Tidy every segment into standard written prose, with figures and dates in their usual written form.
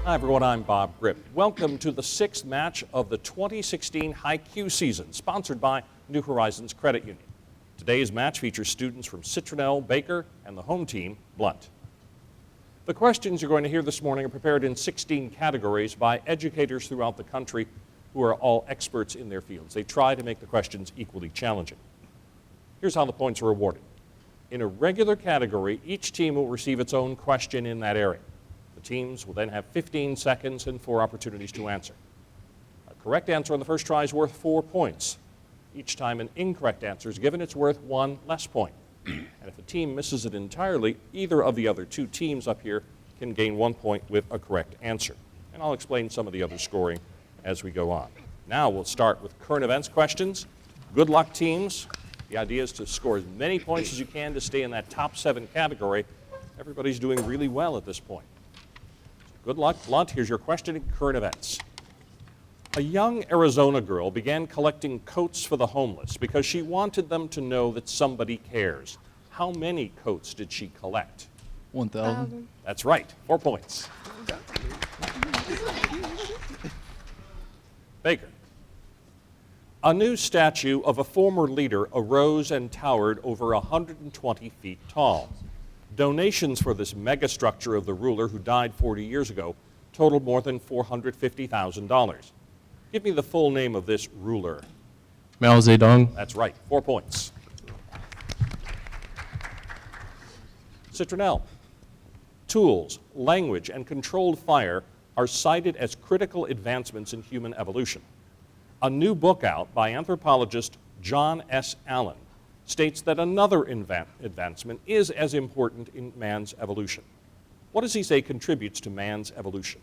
Hi everyone, I'm Bob Grip. Welcome to the sixth match of the 2016 HiQ season, sponsored by New Horizons Credit Union. Today's match features students from Citronelle, Baker, and the home team, Blount. The questions you're going to hear this morning are prepared in 16 categories by educators throughout the country who are all experts in their fields. They try to make the questions equally challenging. Here's how the points are awarded. In a regular category, each team will receive its own question in that area. The teams will then have 15 seconds and 4 opportunities to answer. A correct answer on the first try is worth 4 points. Each time an incorrect answer is given, it's worth 1 less point. And if a team misses it entirely, either of the other 2 teams up here can gain 1 point with a correct answer. And I'll explain some of the other scoring as we go on. Now we'll start with current events questions. Good luck, teams. The idea is to score as many points as you can to stay in that top 7 category. Everybody's doing really well at this point. Good luck. Blount, here's your question in current events. A young Arizona girl began collecting coats for the homeless because she wanted them to know that somebody cares. How many coats did she collect? 1,000. That's right. 4 points. Baker. A new statue of a former leader arose and towered over 120 feet tall. Donations for this megastructure of the ruler who died 40 years ago totaled more than $450,000. Give me the full name of this ruler. Mao Zedong. That's right, 4 points. Citronelle. Tools, language, and controlled fire are cited as critical advancements in human evolution. A new book out by anthropologist John S. Allen states that another advancement is as important in man's evolution. What does he say contributes to man's evolution?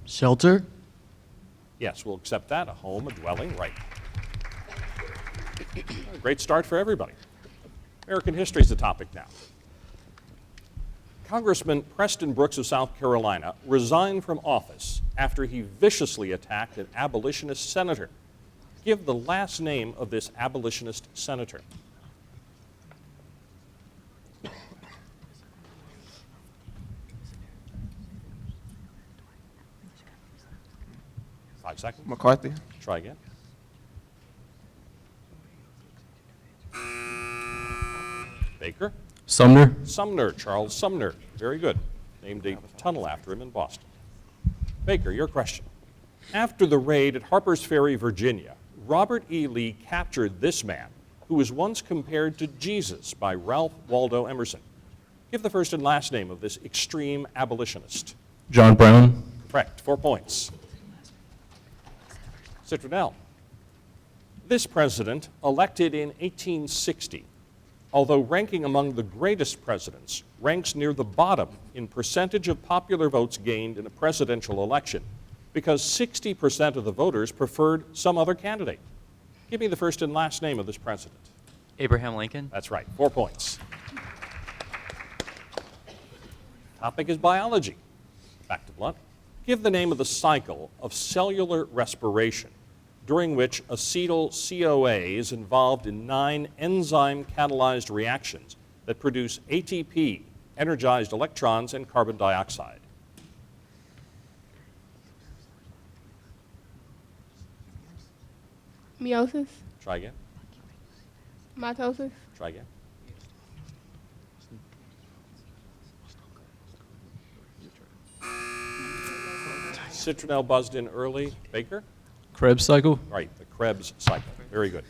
Shelter. Yes, we'll accept that. A home, a dwelling, right. A great start for everybody. American history is the topic now. Congressman Preston Brooks of South Carolina resigned from office after he viciously attacked an abolitionist senator. Give the last name of this abolitionist senator. Five seconds. McCarthy. Try again. Baker. Sumner. Sumner, Charles Sumner. Very good. Named a tunnel after him in Boston. Baker, your question. After the raid at Harper's Ferry, Virginia, Robert E. Lee captured this man who was once compared to Jesus by Ralph Waldo Emerson. Give the first and last name of this extreme abolitionist. John Brown. Correct. 4 points. Citronelle. This president, elected in 1860, although ranking among the greatest presidents, ranks near the bottom in percentage of popular votes gained in a presidential election because 60% of the voters preferred some other candidate. Give me the first and last name of this president. Abraham Lincoln. That's right, 4 points. Topic is biology. Back to Blount. Give the name of the cycle of cellular respiration during which acetyl CoA is involved in 9 enzyme-catalyzed reactions that produce ATP, energized electrons, and carbon dioxide. Meiosis, Try again. mitosis, Try again. Citronelle buzzed in early. Baker? Krebs cycle. Right, the Krebs cycle. Very good.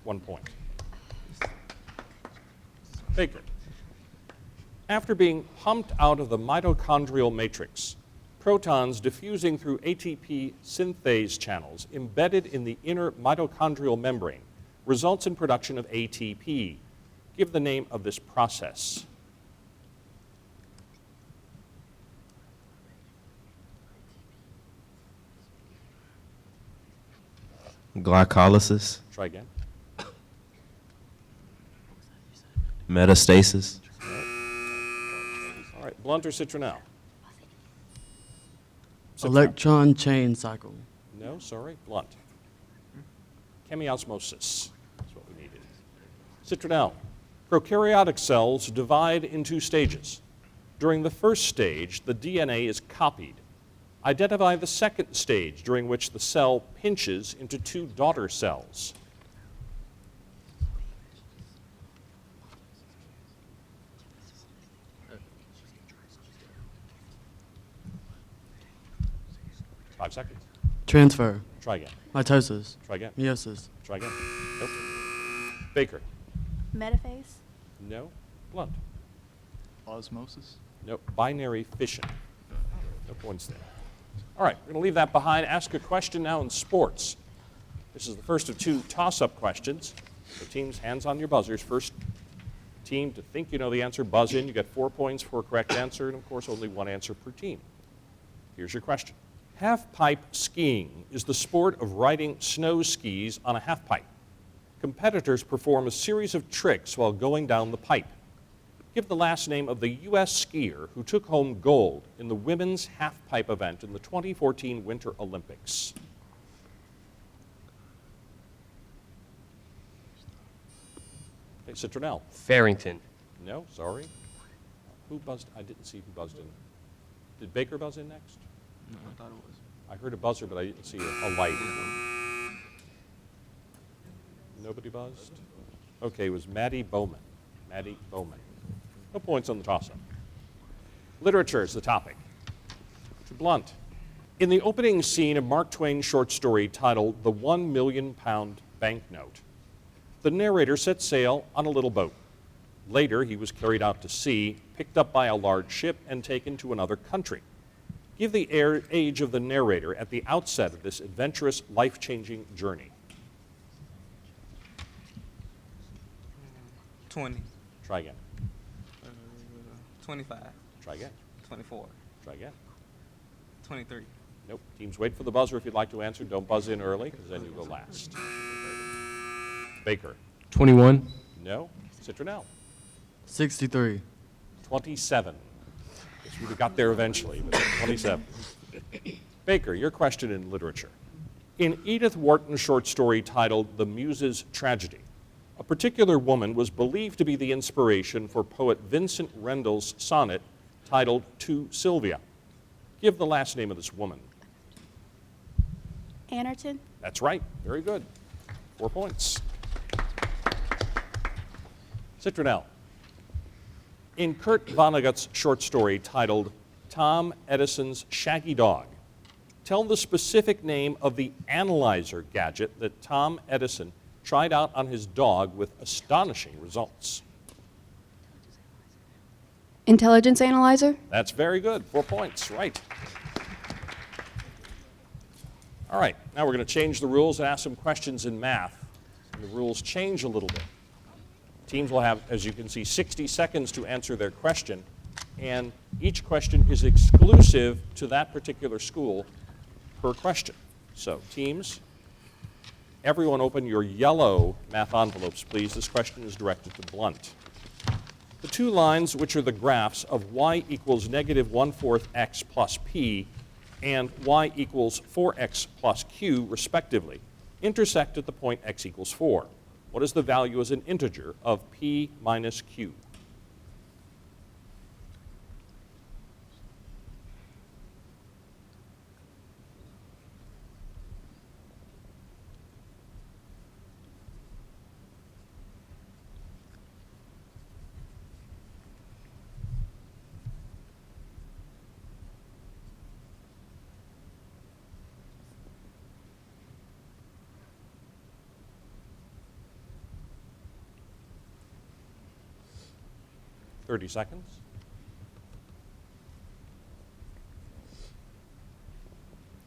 1 point. Baker. After being pumped out of the mitochondrial matrix, protons diffusing through ATP synthase channels embedded in the inner mitochondrial membrane results in production of ATP. Give the name of this process. Glycolysis. Try again. Metastasis. All right, Blount or Citronelle? Citronelle. Electron chain cycle. No, sorry, Blount. Chemiosmosis. That's what we needed. Citronelle. Prokaryotic cells divide in 2 stages. During the first stage, the DNA is copied. Identify the second stage, during which the cell pinches into two daughter cells. Five seconds. Transfer. Try again. Mitosis. Try again. Meiosis. Try again. Nope. Baker. Metaphase. No. Blount. Osmosis. Nope. Binary fission. No points there. All right, we're going to leave that behind. Ask a question now in sports. This is the first of two toss-up questions. So teams, hands on your buzzers. First team to think you know the answer, buzz in. You get 4 points for a correct answer, and of course, only one answer per team. Here's your question. Half-pipe skiing is the sport of riding snow skis on a half-pipe. Competitors perform a series of tricks while going down the pipe. Give the last name of the U.S. skier who took home gold in the women's half-pipe event in the 2014 Winter Olympics. Okay, Citronelle. Farrington. No, sorry. Who buzzed? I didn't see who buzzed in. Did Baker buzz in next? No, I thought it was. I heard a buzzer, but I didn't see a light. Nobody buzzed? Okay, it was Maddie Bowman. Maddie Bowman. No points on the toss-up. Literature is the topic. To Blount. In the opening scene of Mark Twain's short story titled The 1 Million Pound Banknote, the narrator set sail on a little boat. Later, he was carried out to sea, picked up by a large ship, and taken to another country. Give the age of the narrator at the outset of this adventurous, life-changing journey. 20, Try again. 25, Try again. 24, Try again. 23. Nope. Teams, wait for the buzzer if you'd like to answer. Don't buzz in early, because then you go last. Baker. 21. No. Citronelle. 63. 27. Guess we'd have got there eventually, but 27. Baker, your question in literature. In Edith Wharton's short story titled The Muses' Tragedy, a particular woman was believed to be the inspiration for poet Vincent Rendle's sonnet titled To Sylvia. Give the last name of this woman. Anerton. That's right. Very good. 4 points. Citronelle. In Kurt Vonnegut's short story titled Tom Edison's Shaggy Dog, tell the specific name of the analyzer gadget that Tom Edison tried out on his dog with astonishing results. Intelligence analyzer. That's very good. 4 points. Right. All right. Now we're going to change the rules and ask some questions in math. And the rules change a little bit. Teams will have, as you can see, 60 seconds to answer their question, and each question is exclusive to that particular school per question. So, teams, everyone open your yellow math envelopes, please. This question is directed to Blount. The two lines, which are the graphs of y equals negative 1/4 x plus p and y equals 4x plus q, respectively, intersect at the point x equals 4. What is the value as an integer of p minus q? Thirty seconds.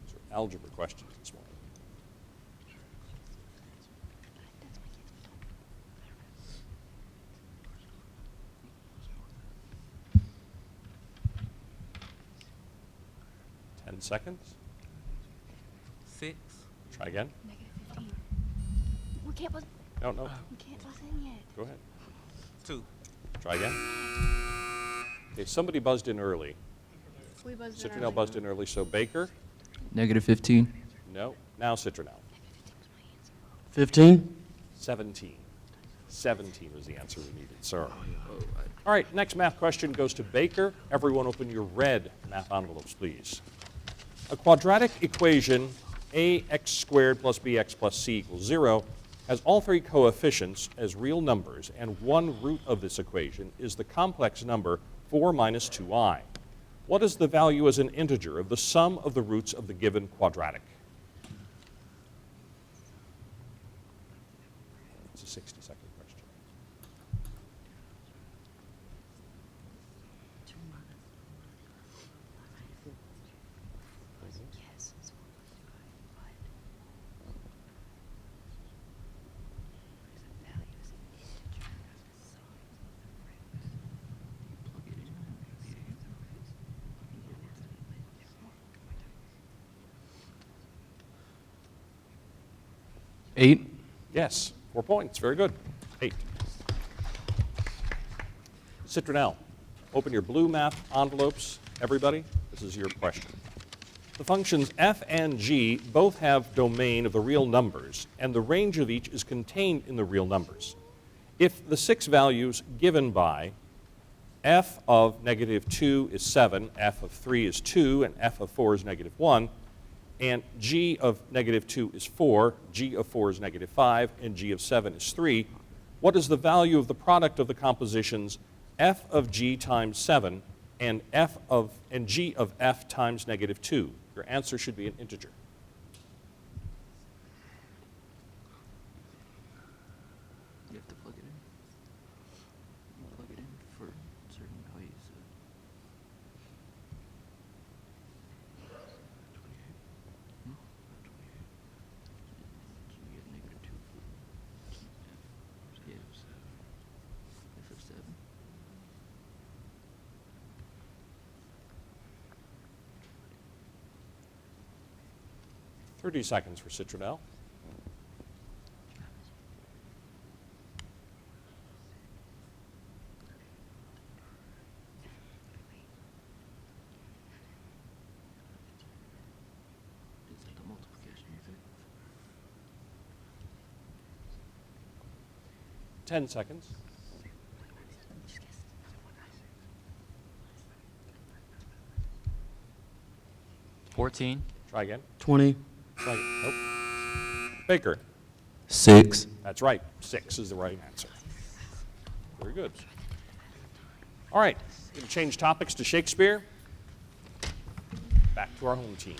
These are algebra questions this morning. Ten seconds. 6, Try again. -15. We can't buzz. No. We can't buzz in yet. Go ahead. 2, Try again. Okay, somebody buzzed in early. We buzzed Citronelle buzzed in early, so Baker? Negative 15. No. Now Citronelle. 15. 17. 17 was the answer we needed, sir. All right, next math question goes to Baker. Everyone open your red math envelopes, please. A quadratic equation, ax squared plus bx plus c equals 0, has all three coefficients as real numbers, and one root of this equation is the complex number 4 minus 2i. What is the value as an integer of the sum of the roots of the given quadratic? It's a 60-second question. Eight. Yes, 4 points. Very good. 8. Citronelle, open your blue math envelopes. Everybody, this is your question. The functions f and g both have domain of the real numbers, and the range of each is contained in the real numbers. If the 6 values given by f of negative 2 is 7, f of 3 is 2, and f of 4 is negative 1, and g of negative 2 is 4, g of 4 is negative 5, and g of 7 is 3, what is the value of the product of the compositions f of g times 7 and g of f times negative 2? Your answer should be an integer. You have to plug it in. You plug it in for certain values. 28. No, not 28. So you get negative 2 for f. Yeah, 7. F of 7. 30 seconds for Citronelle. It's like a multiplication method. 10 seconds. 14. Try again. 20. Try again. Nope. Baker. 6. That's right. 6 is the right answer. Very good. All right. Going to change topics to Shakespeare. Back to our home team.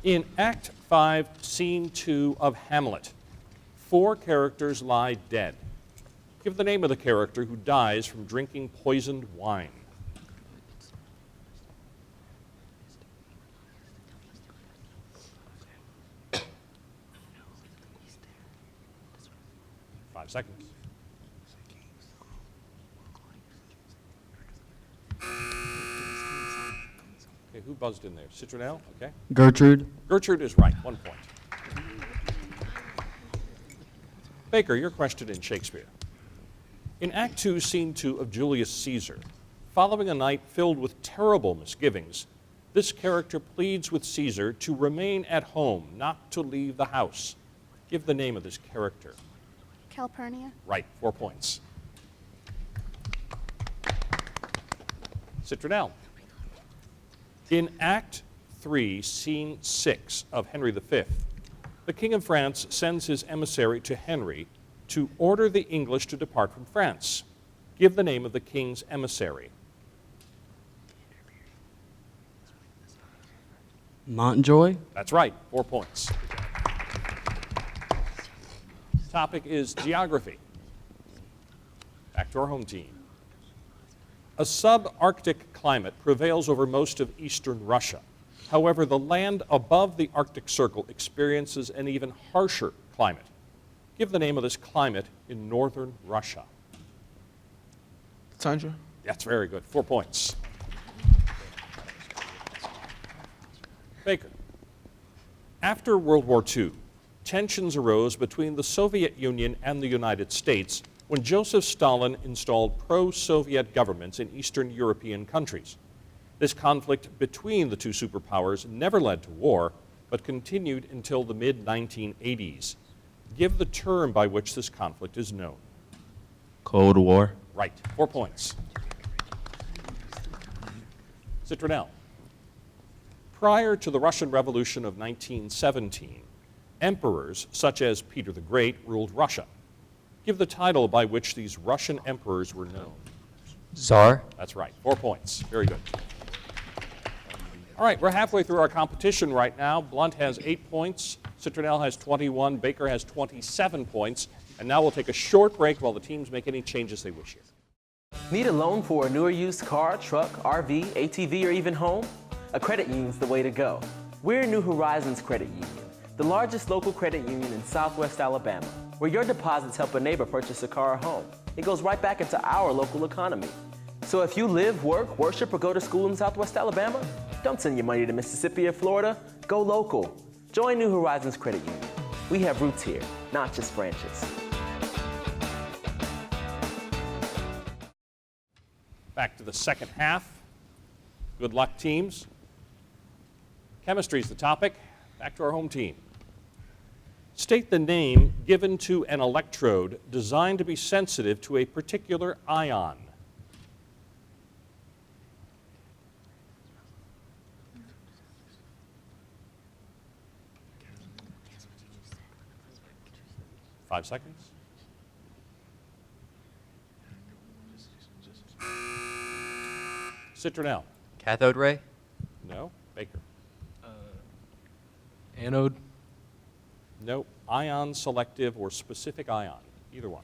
In Act 5, Scene 2 of Hamlet, 4 characters lie dead. Give the name of the character who dies from drinking poisoned wine. Five seconds. Okay, who buzzed in there? Citronelle? Okay. Gertrude. Gertrude is right. 1 point. Baker, your question in Shakespeare. In Act 2, Scene 2 of Julius Caesar, following a night filled with terrible misgivings, this character pleads with Caesar to remain at home, not to leave the house. Give the name of this character. Calpurnia. Right, 4 points. Citronelle. In Act 3, Scene 6 of Henry V, the King of France sends his emissary to Henry to order the English to depart from France. Give the name of the king's emissary. Montjoy. That's right, 4 points. Topic is geography. Back to our home team. A subarctic climate prevails over most of eastern Russia. However, the land above the Arctic Circle experiences an even harsher climate. Give the name of this climate in northern Russia. Tundra. That's very good, 4 points. Baker. After World War II, tensions arose between the Soviet Union and the United States when Joseph Stalin installed pro-Soviet governments in Eastern European countries. This conflict between the two superpowers never led to war, but continued until the mid-1980s. Give the term by which this conflict is known. Cold War. Right. 4 points. Citronelle. Prior to the Russian Revolution of 1917, emperors such as Peter the Great ruled Russia. Give the title by which these Russian emperors were known. Tsar. That's right. 4 points. Very good. All right, we're halfway through our competition right now. Blount has 8 points. Citronelle has 21. Baker has 27 points. And now we'll take a short break while the teams make any changes they wish here. Need a loan for a newer used car, truck, RV, ATV, or even home? A credit union's the way to go. We're New Horizons Credit Union, the largest local credit union in Southwest Alabama, where your deposits help a neighbor purchase a car or home. It goes right back into our local economy. So if you live, work, worship, or go to school in Southwest Alabama, don't send your money to Mississippi or Florida. Go local. Join New Horizons Credit Union. We have roots here, not just branches. Back to the second half. Good luck, teams. Chemistry is the topic. Back to our home team. State the name given to an electrode designed to be sensitive to a particular ion. Five seconds. Citronelle. Cathode ray. No. Baker. Anode. No. Ion selective or specific ion. Either one.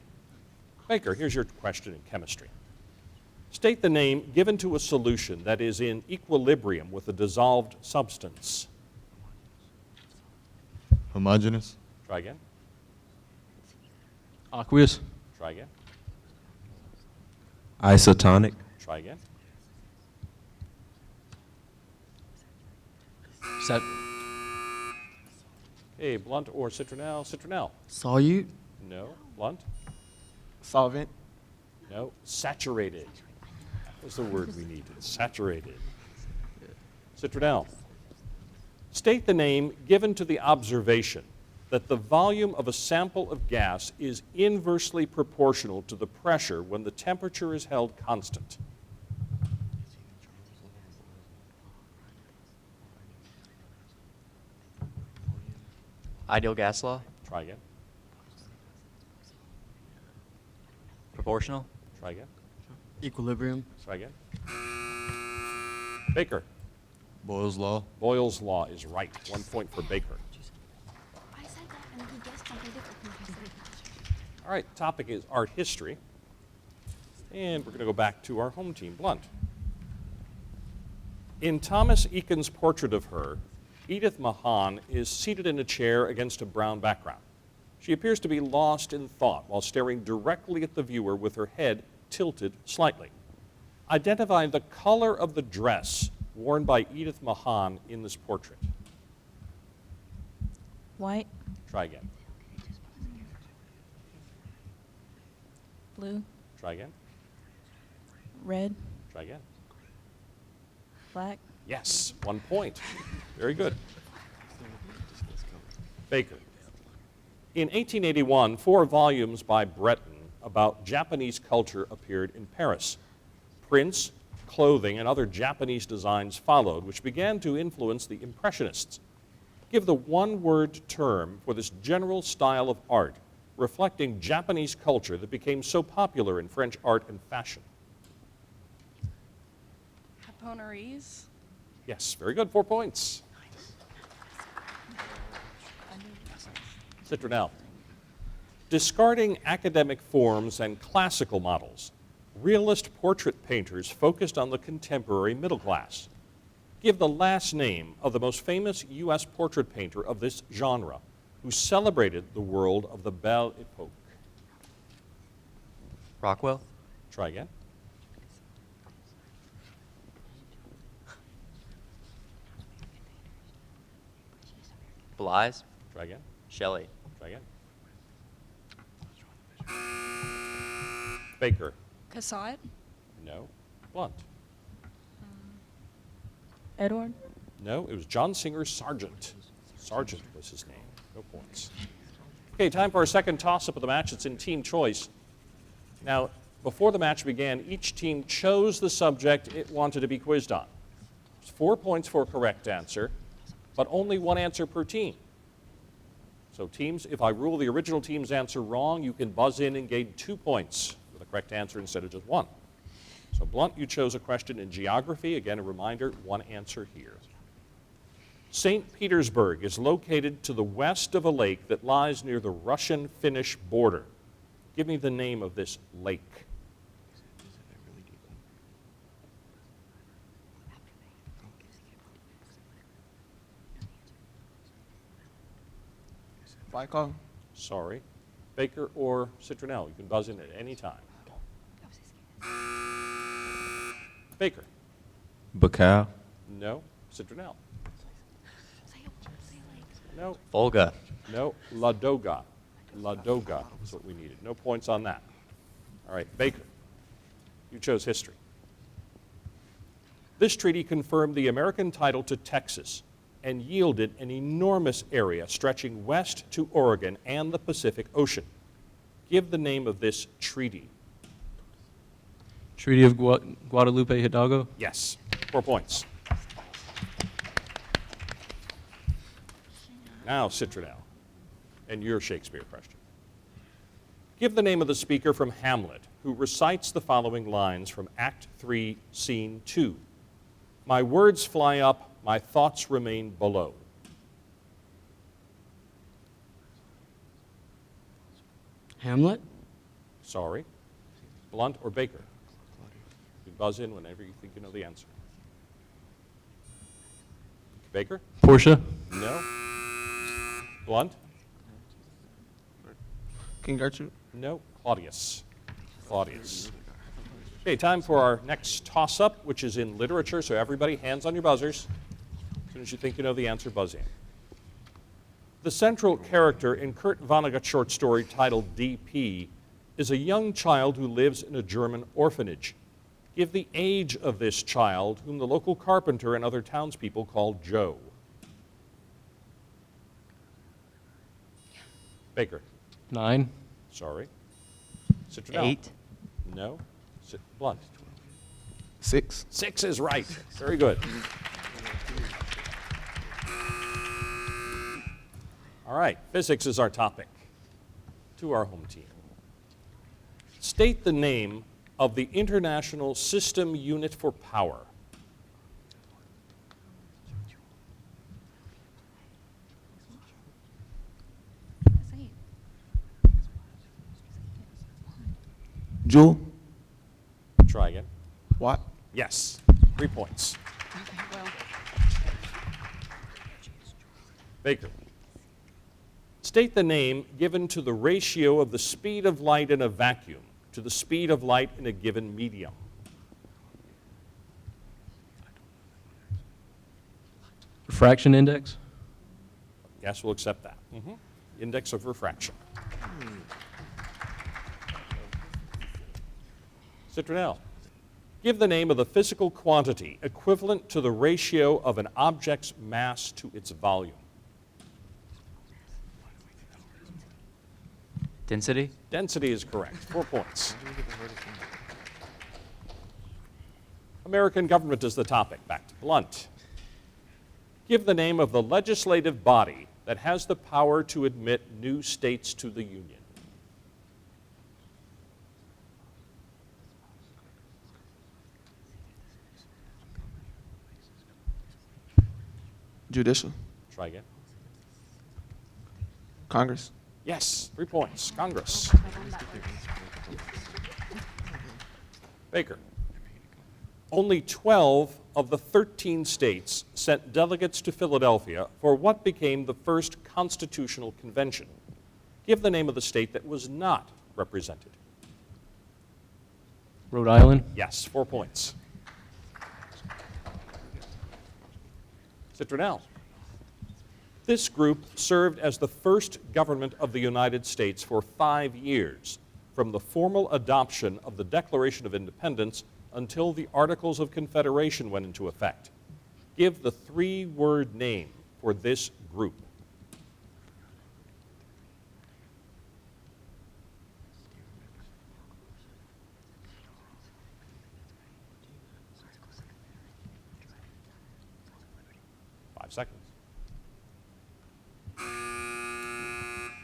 Baker, here's your question in chemistry. State the name given to a solution that is in equilibrium with a dissolved substance. Homogeneous. Try again. Aqueous. Try again. Isotonic. Try again. Set. Okay, Blount or Citronelle? Citronelle. Solute. No. Blount. Solvent. No. Saturated. That was the word we needed. Saturated. Citronelle. State the name given to the observation that the volume of a sample of gas is inversely proportional to the pressure when the temperature is held constant. Ideal gas law. Try again. Proportional. Try again. Equilibrium. Try again. Baker. Boyle's law. Boyle's law is right. 1 point for Baker. I said that and he guessed something different from what I said. All right, topic is art history. And we're going to go back to our home team, Blount. In Thomas Eakins' portrait of her, Edith Mahan is seated in a chair against a brown background. She appears to be lost in thought while staring directly at the viewer with her head tilted slightly. Identify the color of the dress worn by Edith Mahan in this portrait. White, Try again. blue, Try again. red, Try again. black, Yes, 1 point. Very good. Baker. In 1881, 4 volumes by Breton about Japanese culture appeared in Paris. Prints, clothing, and other Japanese designs followed, which began to influence the Impressionists. Give the one-word term for this general style of art, reflecting Japanese culture that became so popular in French art and fashion. Japonerese, Yes, very good, 4 points. Citronelle. Discarding academic forms and classical models, realist portrait painters focused on the contemporary middle class. Give the last name of the most famous U.S. portrait painter of this genre, who celebrated the world of the Belle Epoque. Rockwell. Try again. Belize. Try again. Shelley. Try again. Baker. Cassatt, No. Blount. Edward, No, it was John Singer Sargent. Sargent was his name. No points. Okay, time for our second toss-up of the match. It's in team choice. Now, before the match began, each team chose the subject it wanted to be quizzed on. It's 4 points for a correct answer, but only one answer per team. So teams, if I rule the original team's answer wrong, you can buzz in and gain 2 points with a correct answer instead of just 1. So Blount, you chose a question in geography. Again, a reminder, 1 answer here. St. Petersburg is located to the west of a lake that lies near the Russian-Finnish border. Give me the name of this lake. Baikal. Sorry. Baker or Citronelle. You can buzz in at any time. Baker. Baikal. No. Citronelle. No. Volga. No. Ladoga. Ladoga is what we needed. No points on that. All right, Baker. You chose history. This treaty confirmed the American title to Texas and yielded an enormous area stretching west to Oregon and the Pacific Ocean. Give the name of this treaty. Treaty of Guadalupe Hidalgo. Yes. 4 points. Now, Citronelle, and your Shakespeare question. Give the name of the speaker from Hamlet who recites the following lines from Act 3, Scene 2. My words fly up, my thoughts remain below. Hamlet. Sorry. Blount or Baker? You buzz in whenever you think you know the answer. Baker? Portia. No. Blount? King Gertrude. No. Claudius. Claudius. Okay, time for our next toss-up, which is in literature. So everybody, hands on your buzzers. As soon as you think you know the answer, buzz in. The central character in Kurt Vonnegut's short story titled DP is a young child who lives in a German orphanage. Give the age of this child, whom the local carpenter and other townspeople call Joe. Baker. 9. Sorry. Citronelle. 8. No. Blount. 6. 6 is right. Very good. All right, physics is our topic. To our home team. State the name of the International System Unit for Power. Joule. Try again. Watt. Yes. 3 points. Baker. State the name given to the ratio of the speed of light in a vacuum to the speed of light in a given medium. Refraction index. Yes, we'll accept that. Index of refraction. Citronelle. Give the name of the physical quantity equivalent to the ratio of an object's mass to its volume. Density. Density is correct. 4 points. American government is the topic. Back to Blount. Give the name of the legislative body that has the power to admit new states to the Union. Judicial. Try again. Congress. Yes, 3 points. Congress. Baker. Only 12 of the 13 states sent delegates to Philadelphia for what became the first constitutional convention. Give the name of the state that was not represented. Rhode Island. Yes, 4 points. Citronelle. This group served as the first government of the United States for 5 years, from the formal adoption of the Declaration of Independence until the Articles of Confederation went into effect. Give the 3-word name for this group. 5 seconds.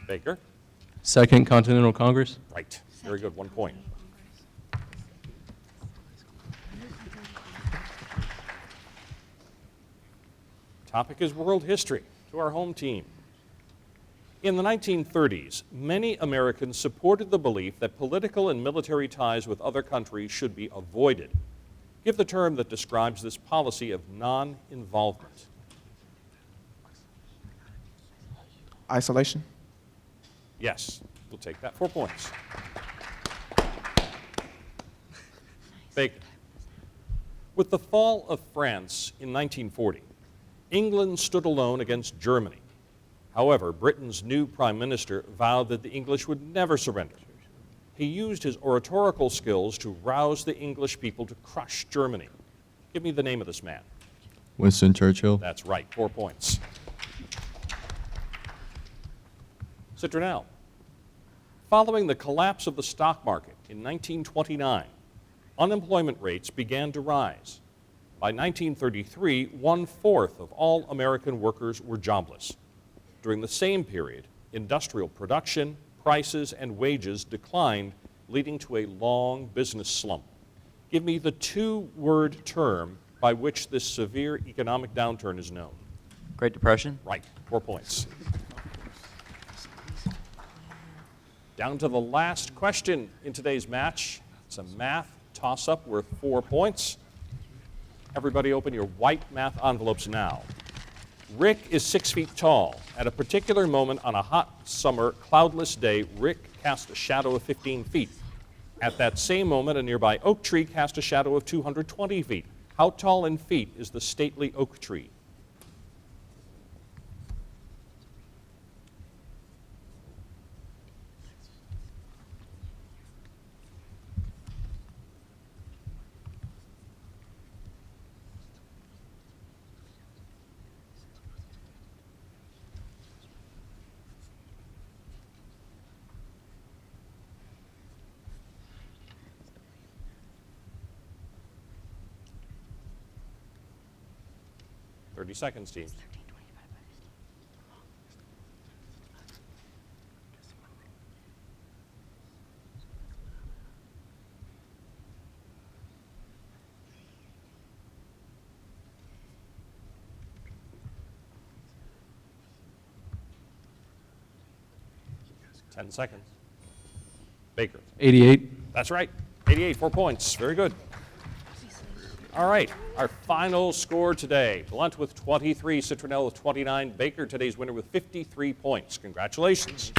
Baker. Second Continental Congress. Right. Very good. 1 point. Topic is world history. To our home team. In the 1930s, many Americans supported the belief that political and military ties with other countries should be avoided. Give the term that describes this policy of non-involvement. Isolation. Yes, we'll take that. 4 points. Baker. With the fall of France in 1940, England stood alone against Germany. However, Britain's new prime minister vowed that the English would never surrender. He used his oratorical skills to rouse the English people to crush Germany. Give me the name of this man. Winston Churchill. That's right, 4 points. Citronelle. Following the collapse of the stock market in 1929, unemployment rates began to rise. By 1933, 1/4 of all American workers were jobless. During the same period, industrial production, prices, and wages declined, leading to a long business slump. Give me the 2-word term by which this severe economic downturn is known. Great Depression. Right, 4 points. Down to the last question in today's match. It's a math toss-up worth 4 points. Everybody open your white math envelopes now. Rick is 6 feet tall. At a particular moment on a hot summer, cloudless day, Rick cast a shadow of 15 feet. At that same moment, a nearby oak tree cast a shadow of 220 feet. How tall in feet is the stately oak tree? Thirty seconds, teams. Ten seconds. Baker. 88. That's right. 88, 4 points. Very good. All right, our final score today. Blount with 23, Citronelle with 29, Baker, today's winner with 53 points. Congratulations.